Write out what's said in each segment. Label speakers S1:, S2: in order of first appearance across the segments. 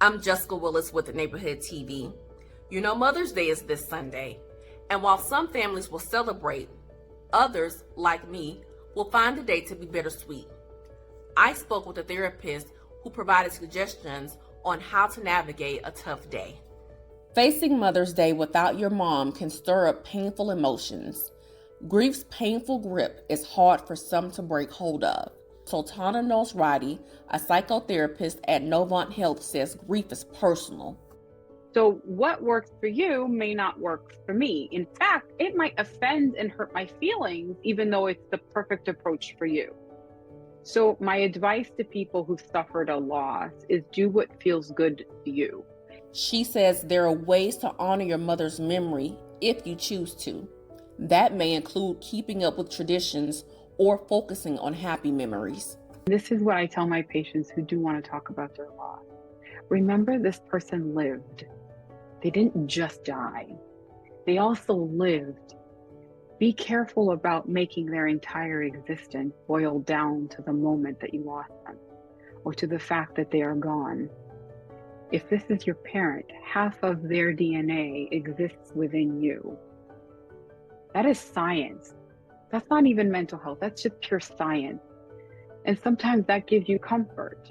S1: I'm Jessica Willis with Neighborhood TV. You know, Mother's Day is this Sunday, and while some families will celebrate, others, like me, will find the day to be bittersweet. I spoke with a therapist who provided suggestions on how to navigate a tough day. Facing Mother's Day without your mom can stir up painful emotions. Grief's painful grip is hard for some to break hold of. Sultana Nosrati, a psychotherapist at Novant Health, says grief is personal.
S2: So what works for you may not work for me. In fact, it might offend and hurt my feelings, even though it's the perfect approach for you. So my advice to people who've suffered a loss is do what feels good to you.
S1: She says there are ways to honor your mother's memory if you choose to. That may include keeping up with traditions or focusing on happy memories.
S2: This is what I tell my patients who do want to talk about their loss. Remember, this person lived. They didn't just die. They also lived. Be careful about making their entire existence boil down to the moment that you lost them or to the fact that they are gone. If this is your parent, half of their DNA exists within you. That is science. That's not even mental health. That's just pure science. And sometimes that gives you comfort.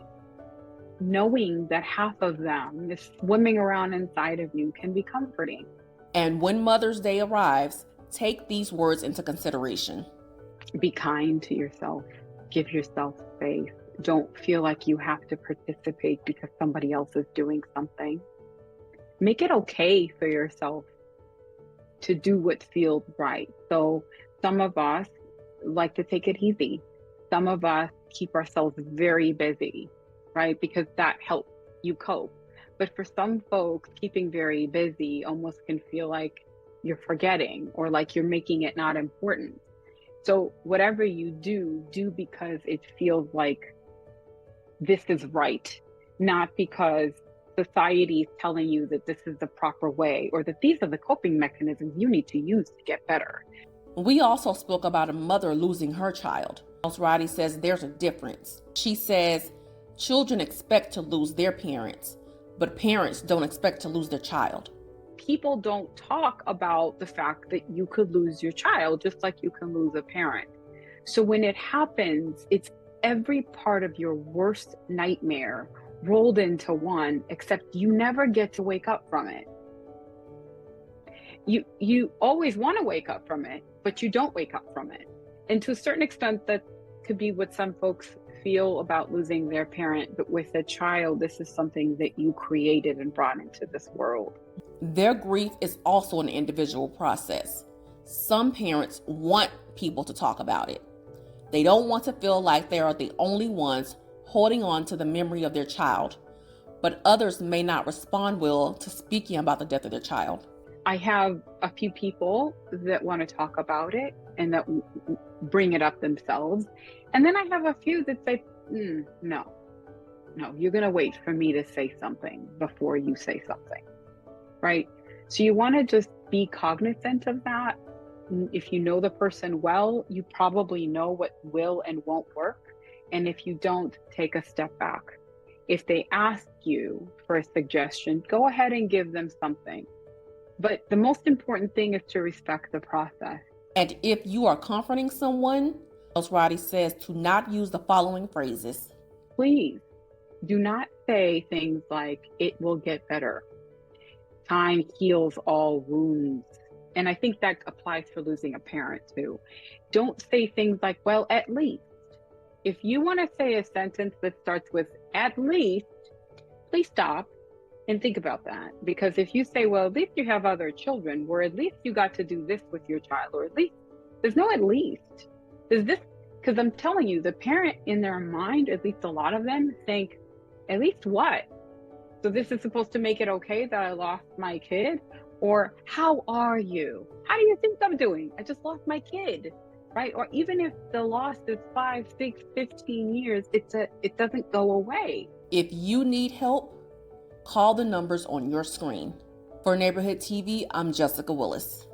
S2: Knowing that half of them is swimming around inside of you can be comforting.
S1: And when Mother's Day arrives, take these words into consideration.
S2: Be kind to yourself. Give yourself space. Don't feel like you have to participate because somebody else is doing something. Make it okay for yourself to do what feels right. So some of us like to take it easy. Some of us keep ourselves very busy, right? Because that helps you cope. But for some folks, keeping very busy almost can feel like you're forgetting or like you're making it not important. So whatever you do because it feels like this is right, not because society is telling you that this is the proper way or that these are the coping mechanisms you need to use to get better.
S1: We also spoke about a mother losing her child. Nosrati says there's a difference. She says children expect to lose their parents, but parents don't expect to lose their child.
S2: People don't talk about the fact that you could lose your child just like you can lose a parent. So when it happens, it's every part of your worst nightmare rolled into one, except you never get to wake up from it. You always want to wake up from it, but you don't wake up from it. And to a certain extent, that could be what some folks feel about losing their parent. But with a child, this is something that you created and brought into this world.
S1: Their grief is also an individual process. Some parents want people to talk about it. They don't want to feel like they are the only ones holding on to the memory of their child, but others may not respond well to speaking about the death of their child.
S2: I have a few people that want to talk about it and that bring it up themselves. And then I have a few that say, no, you're going to wait for me to say something before you say something, right? So you want to just be cognizant of that. If you know the person well, you probably know what will and won't work. And if you don't, take a step back. If they ask you for a suggestion, go ahead and give them something. But the most important thing is to respect the process.
S1: And if you are comforting someone, Nosrati says to not use the following phrases.
S2: Please do not say things like, it will get better. Time heals all wounds. And I think that applies for losing a parent too. Don't say things like, well, at least. If you want to say a sentence that starts with at least, please stop and think about that. Because if you say, well, at least you have other children, or at least you got to do this with your child, or at least, there's no at least. There's this, because I'm telling you, the parent in their mind, at least a lot of them, think, at least what? So this is supposed to make it okay that I lost my kid? Or how are you? How do you think I'm doing? I just lost my kid, right? Or even if the loss is 5, 6, 15 years, it doesn't go away.
S1: If you need help, call the numbers on your screen. For Neighborhood TV, I'm Jessica Willis.